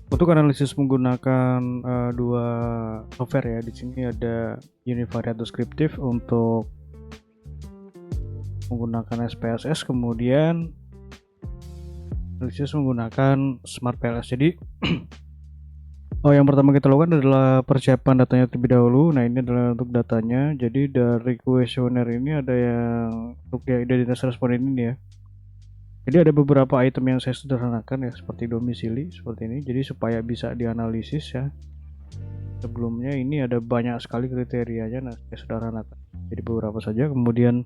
Untuk analisis menggunakan dua software ya. Di sini ada Univariate Descriptive untuk menggunakan SPSS, kemudian analisis menggunakan Smart PLS. Jadi yang pertama kita lakukan adalah persiapan datanya terlebih dahulu. Nah, ini adalah untuk datanya. Jadi dari kuesioner ini ada yang untuk ya identitas responden ini ya. Jadi ada beberapa item yang saya sederhanakan ya, seperti domisili seperti ini. Jadi supaya bisa dianalisis ya. Sebelumnya ini ada banyak sekali kriterianya, nah saya sederhanakan. Jadi beberapa saja. Kemudian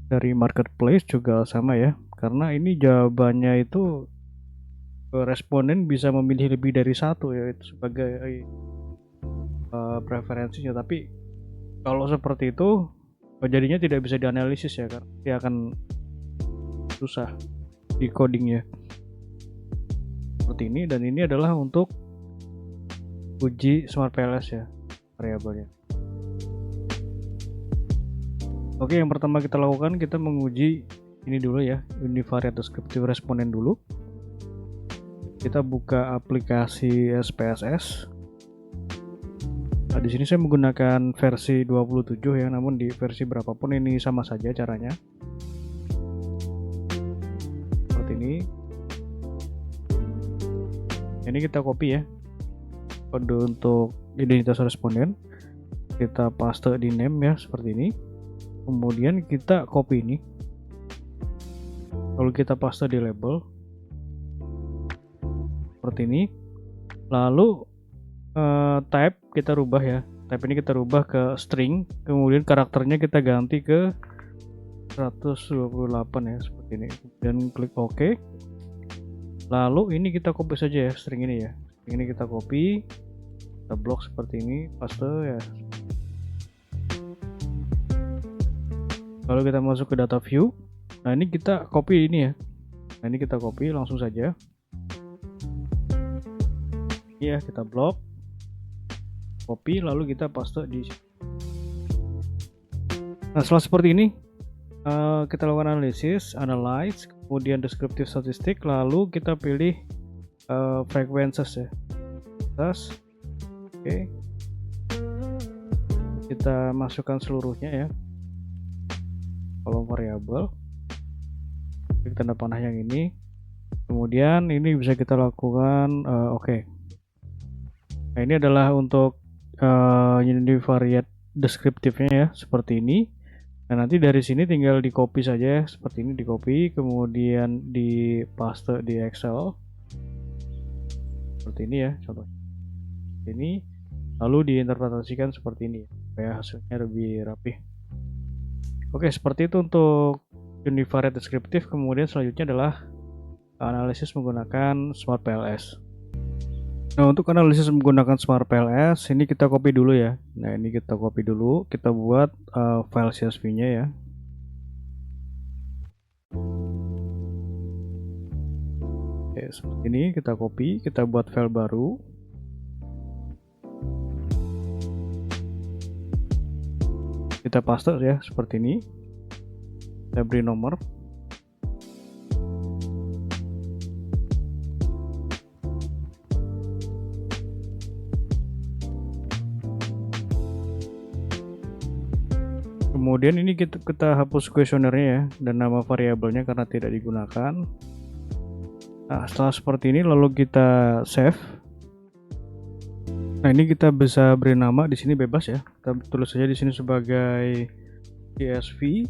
dari marketplace juga sama ya, karena ini jawabannya itu responden bisa memilih lebih dari satu ya, itu sebagai preferensinya. Tapi kalau seperti itu jadinya tidak bisa dianalisis ya, karena dia akan susah di codingnya seperti ini. Dan ini adalah untuk uji Smart PLS ya, variabelnya. Oke, yang pertama kita lakukan, kita menguji ini dulu ya, Univariate Descriptive Responden dulu. Kita buka aplikasi SPSS. Nah, di sini saya menggunakan versi 27 ya, namun di versi berapapun ini sama saja caranya. Seperti ini. Ini kita copy ya, kode untuk identitas responden. Kita paste di name ya, seperti ini. Kemudian kita copy ini. Lalu kita paste di label. Seperti ini. Lalu type kita rubah ya, type ini kita rubah ke string, kemudian karakternya kita ganti ke 128 ya, seperti ini. Dan klik OK. Lalu ini kita copy saja ya, string ini ya, string ini kita copy, kita blok seperti ini, paste ya. Lalu kita masuk ke data view. Nah, ini kita copy ini ya, nah ini kita copy langsung saja ya, kita blok, copy, lalu kita paste di sini. Nah, setelah seperti ini kita lakukan analisis, analyze, kemudian descriptive statistik, lalu kita pilih frequencies ya, oke. Kita masukkan seluruhnya ya, kolom variabel, klik tanda panah yang ini, kemudian ini bisa kita lakukan oke. Nah, ini adalah untuk univariate deskriptifnya ya, seperti ini. Nah, nanti dari sini tinggal di copy saja seperti ini, di copy, kemudian di paste di Excel seperti ini ya, contohnya ini, lalu diinterpretasikan seperti ini supaya hasilnya lebih rapi. Oke, seperti itu untuk univariate descriptive. Kemudian selanjutnya adalah analisis menggunakan Smart PLS. Nah, untuk analisis menggunakan Smart PLS ini kita copy dulu ya. Nah, ini kita copy dulu, kita buat file CSV-nya ya. Oke, seperti ini kita copy, kita buat file baru. Kita paste ya, seperti ini. Kita beri nomor. Kemudian ini kita hapus kuesionernya ya, dan nama variabelnya karena tidak digunakan. Nah, setelah seperti ini lalu kita save. Nah, ini kita bisa beri nama di sini bebas ya. Kita tulis saja di sini sebagai CSV.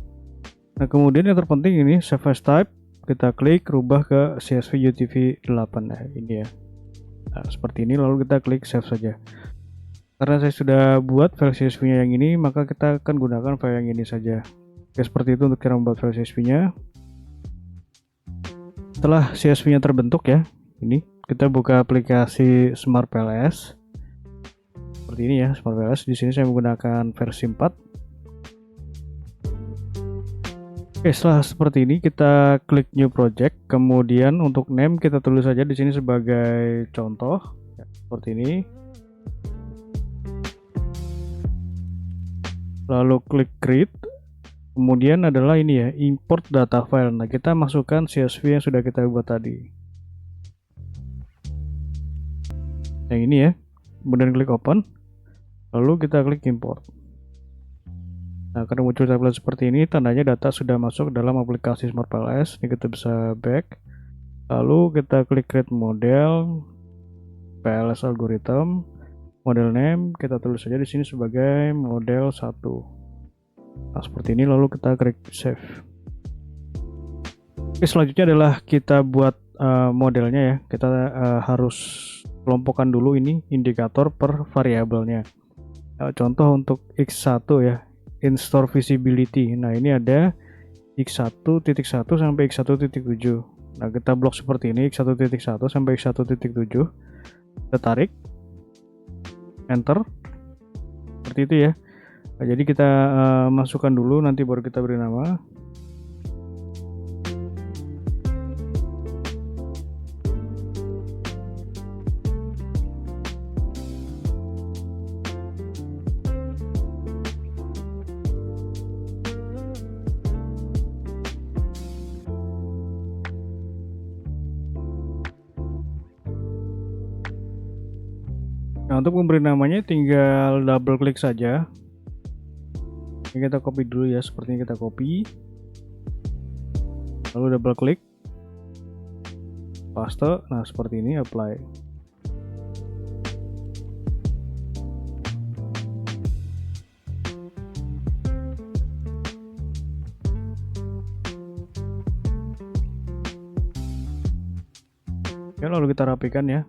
Nah, kemudian yang terpenting ini save as type, kita klik rubah ke CSV UTF-8 nah ini ya. Nah, seperti ini, lalu kita klik save saja. Karena saya sudah buat file CSV-nya yang ini, maka kita akan gunakan file yang ini saja. Oke, seperti itu untuk cara membuat file CSV-nya. Setelah CSV-nya terbentuk ya, ini kita buka aplikasi Smart PLS. Seperti ini ya, Smart PLS. Di sini saya menggunakan versi 4. Oke, setelah seperti ini kita klik new project, kemudian untuk name kita tulis saja di sini sebagai contoh ya, seperti ini. Lalu klik create, kemudian adalah ini ya, import data file. Nah, kita masukkan CSV yang sudah kita buat tadi. yang ini ya, kemudian klik open, lalu kita klik import. Nah, akan muncul tablet seperti ini, tandanya data sudah masuk dalam aplikasi Smart PLS. Ini kita bisa back, lalu kita klik create model, PLS algorithm, model name kita tulis saja di sini sebagai model 1. Nah, seperti ini, lalu kita klik save. Oke, selanjutnya adalah kita buat modelnya ya. Kita harus kelompokkan dulu ini indikator per variabelnya. Contoh untuk X1 ya, in-store visibility. Nah, ini ada X1.1 sampai X1.7. Nah, kita blok seperti ini, X1.1 sampai X1.7. Kita tarik, enter, seperti itu ya. Nah, jadi kita masukkan dulu, nanti baru kita beri nama. Nah, untuk memberi namanya tinggal double klik saja. Ini kita copy dulu ya, sepertinya kita copy. Lalu double klik. Paste. Nah, seperti ini, apply. Oke, lalu kita rapikan ya.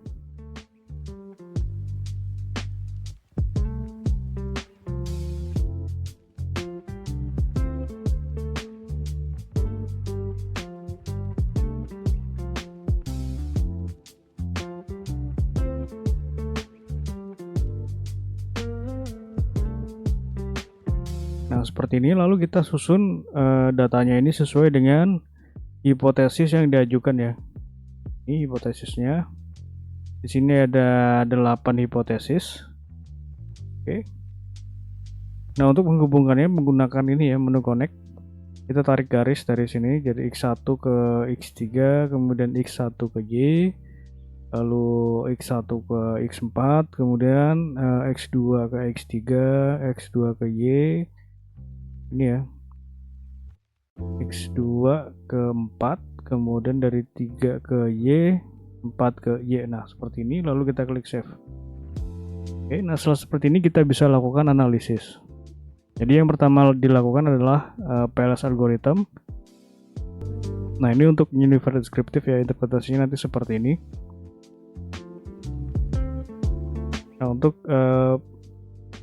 Nah, seperti ini, lalu kita susun datanya ini sesuai dengan hipotesis yang diajukan ya. Ini hipotesisnya. Di sini ada 8 hipotesis. Oke. Nah, untuk menghubungkannya menggunakan ini ya, menu connect. Kita tarik garis dari sini, jadi X1 ke X3, kemudian X1 ke Y, lalu X1 ke X4, kemudian X2 ke X3, X2 ke Y. Ini ya, X2 ke 4, kemudian dari 3 ke Y, 4 ke Y. Nah, seperti ini, lalu kita klik save. Oke, nah setelah seperti ini kita bisa lakukan analisis. Jadi yang pertama dilakukan adalah PLS algorithm. Nah, ini untuk universal descriptive ya, interpretasinya nanti seperti ini. Nah, untuk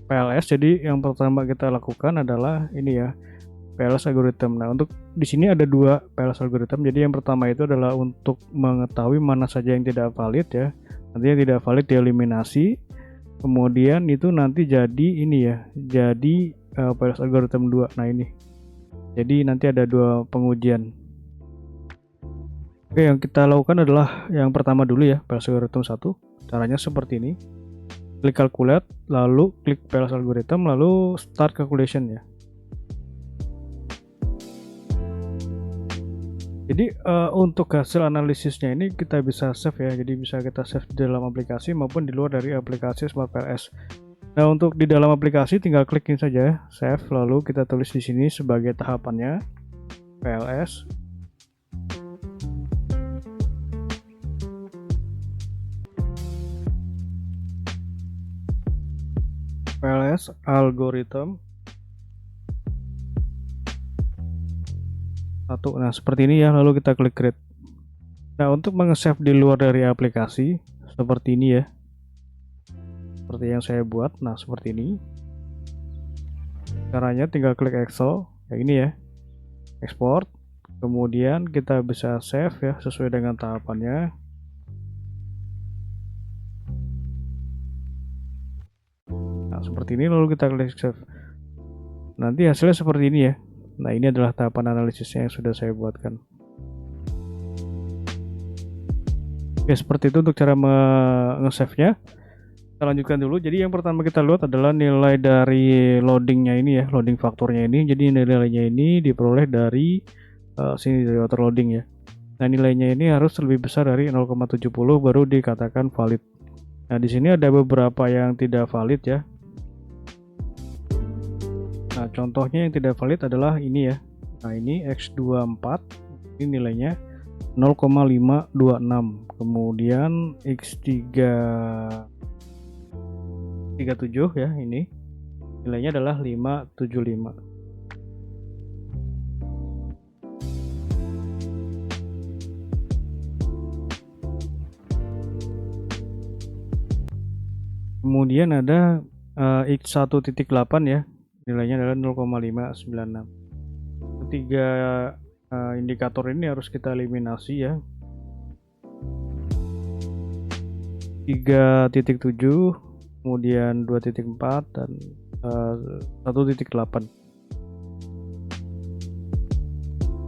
PLS, jadi yang pertama kita lakukan adalah ini ya, PLS algorithm. Nah, untuk di sini ada 2 PLS algorithm. Jadi yang pertama itu adalah untuk mengetahui mana saja yang tidak valid ya. Nanti yang tidak valid dieliminasi. Kemudian itu nanti jadi ini ya, jadi PLS algorithm 2. Nah, ini. Jadi nanti ada 2 pengujian. Oke, yang kita lakukan adalah yang pertama dulu ya, PLS algorithm 1. Caranya seperti ini. Klik calculate, lalu klik PLS algorithm, lalu start calculation ya. Jadi untuk hasil analisisnya ini kita bisa save ya, jadi bisa kita save di dalam aplikasi maupun di luar dari aplikasi Smart PLS. Nah, untuk di dalam aplikasi tinggal klikin saja save, lalu kita tulis di sini sebagai tahapannya PLS. PLS algorithm 1. Nah, seperti ini ya, lalu kita klik create. Nah, untuk meng-save di luar dari aplikasi seperti ini ya, seperti yang saya buat. Nah, seperti ini caranya, tinggal klik Excel kayak ini ya, export, kemudian kita bisa save ya sesuai dengan tahapannya. Nah, seperti ini, lalu kita klik save. Nanti hasilnya seperti ini ya. Nah, ini adalah tahapan analisisnya yang sudah saya buatkan. Oke, seperti itu untuk cara nge-save-nya. Kita lanjutkan dulu. Jadi yang pertama kita lihat adalah nilai dari loadingnya ini ya, loading faktornya ini. Jadi nilainya ini diperoleh dari sini, dari auto loading ya. Nah, nilainya ini harus lebih besar dari 0,70 baru dikatakan valid. Nah, di sini ada beberapa yang tidak valid ya. Nah, contohnya yang tidak valid adalah ini ya. Nah, ini X24 ini nilainya 0,526. Kemudian X37 ya, ini nilainya adalah 575. Kemudian ada X1.8 ya, nilainya adalah 0,596. Ketiga indikator ini harus kita eliminasi ya. 3.7, kemudian 2.4 dan 1.8.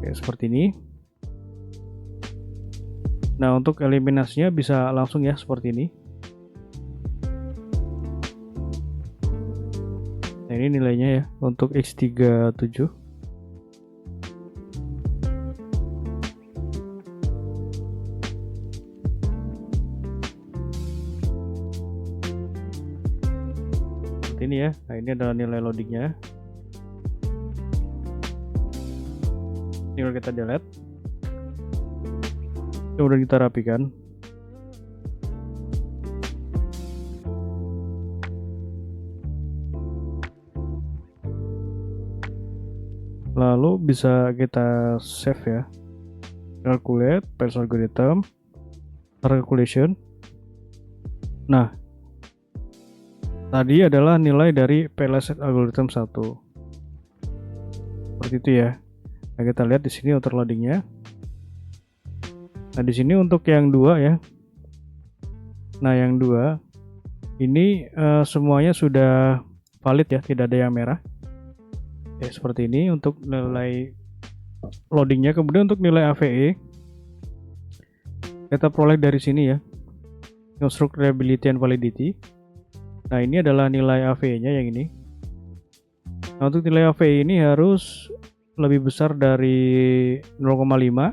Oke, seperti ini. Nah, untuk eliminasinya bisa langsung ya seperti ini. Nah, ini nilainya ya untuk X37. Seperti ini ya. Nah, ini adalah nilai loadingnya. Tinggal kita delete. Kemudian kita rapikan. Lalu bisa kita save ya. Calculate, Pairs algorithm, calculation. Nah, tadi adalah nilai dari PLS algorithm 1. Seperti itu ya. Nah, kita lihat di sini outer loadingnya. Nah, di sini untuk yang 2 ya. Nah, yang 2 ini semuanya sudah valid ya, tidak ada yang merah. Ya, seperti ini untuk nilai loadingnya. Kemudian untuk nilai AVE kita peroleh dari sini ya, constructability and validity. Nah, ini adalah nilai AVE nya yang ini. Nah, untuk nilai AVE ini harus lebih besar dari 0,5.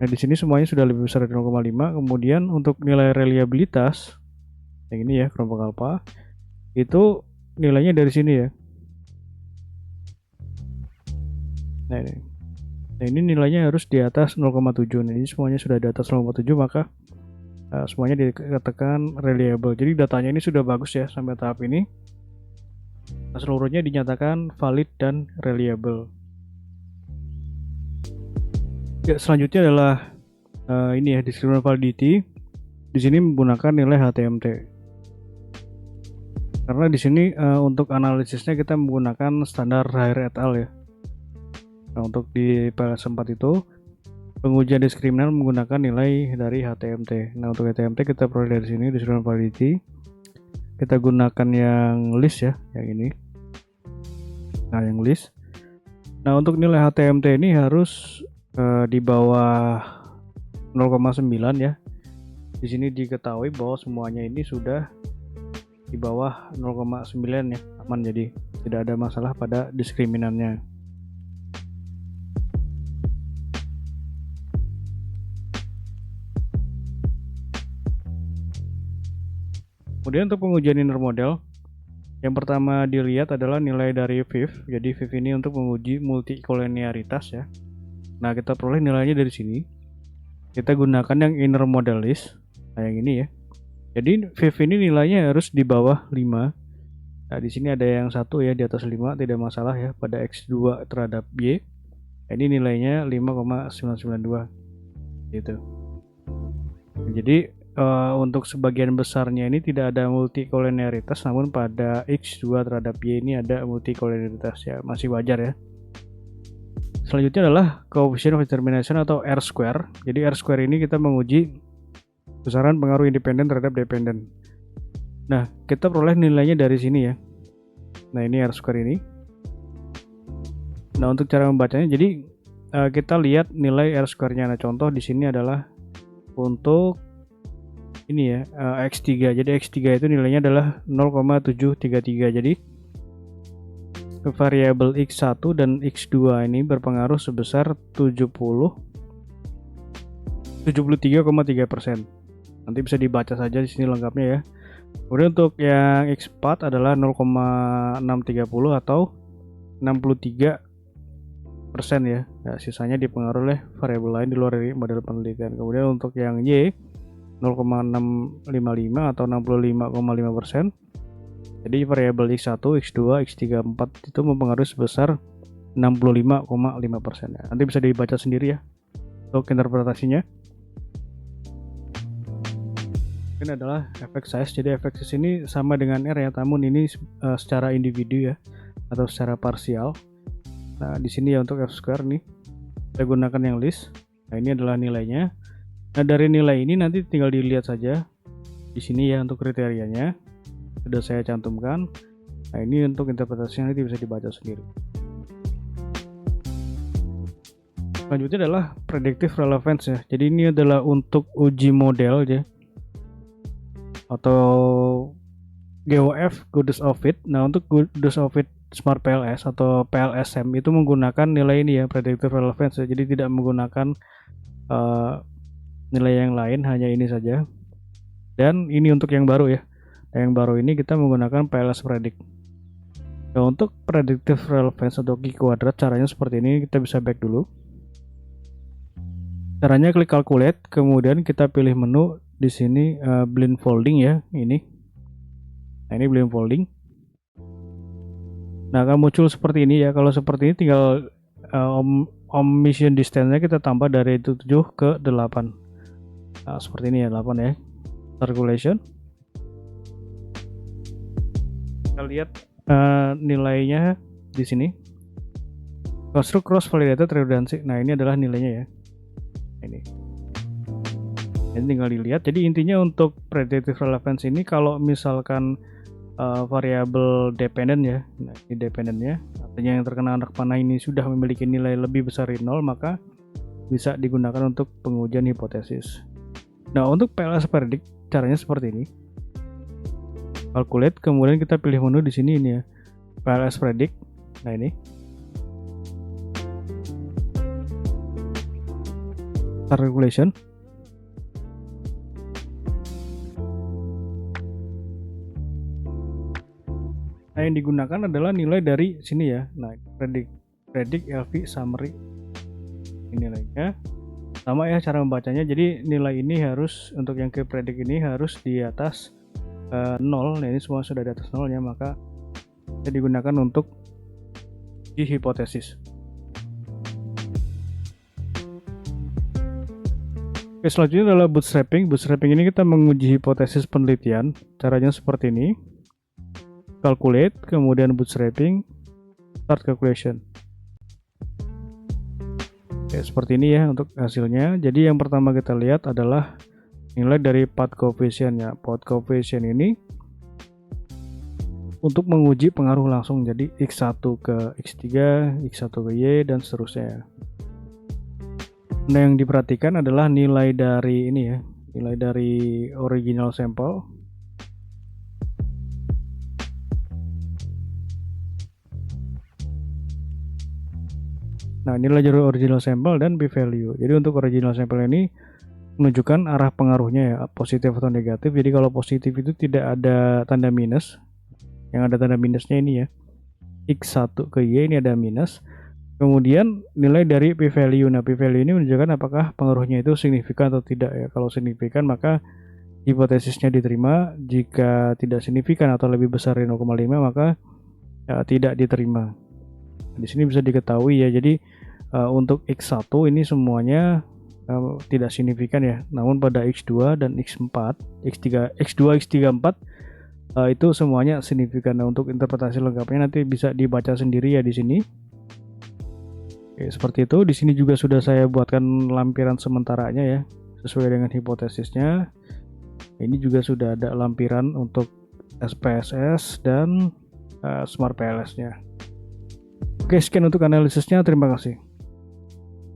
Nah, di sini semuanya sudah lebih besar dari 0,5. Kemudian untuk nilai reliabilitas yang ini ya, kelompok alpha, itu nilainya dari sini ya. Nah, ini nilainya harus di atas 0,7. Nah, ini semuanya sudah di atas 0,7, maka semuanya dikatakan reliable. Jadi datanya ini sudah bagus ya sampai tahap ini. Nah, seluruhnya dinyatakan valid dan reliable. Ya, selanjutnya adalah ini ya, discriminant validity. Di sini menggunakan nilai HTMT. Karena di sini untuk analisisnya kita menggunakan standar Haier et al ya. Nah, untuk di PLS 4 itu pengujian diskriminan menggunakan nilai dari HTMT. Nah, untuk HTMT kita peroleh dari sini discriminant validity. Kita gunakan yang list ya, yang ini. Nah, yang list. Nah, untuk nilai HTMT ini harus di bawah 0,9 ya. Di sini diketahui bahwa semuanya ini sudah di bawah 0,9 ya, aman, jadi tidak ada masalah pada diskriminannya. Kemudian untuk pengujian inner model, yang pertama dilihat adalah nilai dari VIF. Jadi VIF ini untuk menguji multikolinearitas ya. Nah, kita peroleh nilainya dari sini. Kita gunakan yang inner model list. Nah, yang ini ya. Jadi VIF ini nilainya harus di bawah 5. Nah, di sini ada yang 1 ya, di atas 5 tidak masalah ya pada X2 terhadap Y. Nah, ini nilainya 5,992 gitu. Jadi untuk sebagian besarnya ini tidak ada multikolinearitas, namun pada X2 terhadap Y ini ada multikolinearitas ya, masih wajar ya. Selanjutnya adalah coefficient of determination atau R-square. Jadi R-square ini kita menguji besaran pengaruh independen terhadap dependen. Nah, kita peroleh nilainya dari sini ya. Nah, ini R-square ini. Nah, untuk cara membacanya, jadi kita lihat nilai R-square-nya. Nah, contoh di sini adalah untuk ini ya, X3. Jadi X3 itu nilainya adalah 0,733. Jadi variabel X1 dan X2 ini berpengaruh sebesar 73,3%. Nanti bisa dibaca saja di sini lengkapnya ya. Kemudian untuk yang X4 adalah 0,630 atau 63% ya. Nah, sisanya dipengaruhi oleh variabel lain di luar dari model penelitian. Kemudian untuk yang Y 0,655 atau 65,5%. Jadi variabel X1, X2, X3, X4 itu mempengaruhi sebesar 65,5%. Ya. Nanti bisa dibaca sendiri ya untuk interpretasinya. Ini adalah efek size. Jadi efek size ini sama dengan R ya, namun ini secara individu ya atau secara parsial. Nah, di sini ya untuk F square nih saya gunakan yang list. Nah, ini adalah nilainya. Nah, dari nilai ini nanti tinggal dilihat saja di sini ya untuk kriterianya. Sudah saya cantumkan. Nah, ini untuk interpretasinya nanti bisa dibaca sendiri. Selanjutnya adalah predictive relevance ya. Jadi ini adalah untuk uji model ya, atau GOF, Goodness of Fit. Nah, untuk Goodness of Fit Smart PLS atau PLSM itu menggunakan nilai ini ya, predictive relevance ya. Jadi tidak menggunakan nilai yang lain, hanya ini saja. Dan ini untuk yang baru ya. Nah, yang baru ini kita menggunakan PLS Predict. Nah, untuk predictive relevance atau Q kuadrat caranya seperti ini. Kita bisa back dulu. Caranya klik calculate, kemudian kita pilih menu di sini blindfolding ya, ini. Nah, ini blindfolding. Nah, akan muncul seperti ini ya. Kalau seperti ini tinggal omission distance-nya kita tambah dari 7 ke 8. Nah, seperti ini ya, 8 ya. Circulation. Kita lihat nilainya di sini. Construct cross validated redundancy. Nah, ini adalah nilainya ya. Ini tinggal dilihat. Jadi intinya untuk predictive relevance ini kalau misalkan variabel dependent ya, nah ini dependentnya, artinya yang terkena anak panah ini sudah memiliki nilai lebih besar dari 0, maka bisa digunakan untuk pengujian hipotesis. Nah, untuk PLS predict caranya seperti ini. Calculate, kemudian kita pilih menu di sini ini ya, PLS predict. Nah, ini calculation. Nah, yang digunakan adalah nilai dari sini ya. Nah, predict LV summary. Ini nilainya sama ya cara membacanya. Jadi nilai ini harus untuk yang ke predict ini harus di atas 0. Nah, ini semua sudah di atas 0 ya, maka bisa digunakan untuk di hipotesis. Oke, selanjutnya adalah bootstrapping. Bootstrapping ini kita menguji hipotesis penelitian. Caranya seperti ini. Calculate, kemudian bootstrapping, start calculation. Oke, seperti ini ya untuk hasilnya. Jadi yang pertama kita lihat adalah nilai dari path coefficient ya. Path coefficient ini untuk menguji pengaruh langsung. Jadi X1 ke X3, X1 ke Y, dan seterusnya. Nah, yang diperhatikan adalah nilai dari ini ya, nilai dari original sample. Nah, nilai dari original sample dan p-value. Jadi untuk original sample ini menunjukkan arah pengaruhnya ya, positif atau negatif. Jadi kalau positif itu tidak ada tanda minus. Yang ada tanda minusnya ini ya, X1 ke Y ini ada minus. Kemudian nilai dari p-value. Nah, p-value ini menunjukkan apakah pengaruhnya itu signifikan atau tidak ya. Kalau signifikan maka hipotesisnya diterima. Jika tidak signifikan atau lebih besar dari 0,5 maka ya, tidak diterima. Di sini bisa diketahui ya. Jadi untuk X1 ini semuanya tidak signifikan ya. Namun pada X2 dan X4, X2, X3, X4 itu semuanya signifikan. Nah, untuk interpretasi lengkapnya nanti bisa dibaca sendiri ya di sini. Oke, seperti itu. Di sini juga sudah saya buatkan lampiran sementaranya ya, sesuai dengan hipotesisnya. Ini juga sudah ada lampiran untuk SPSS dan Smart PLS-nya. Oke, sekian untuk analisisnya. Terima kasih.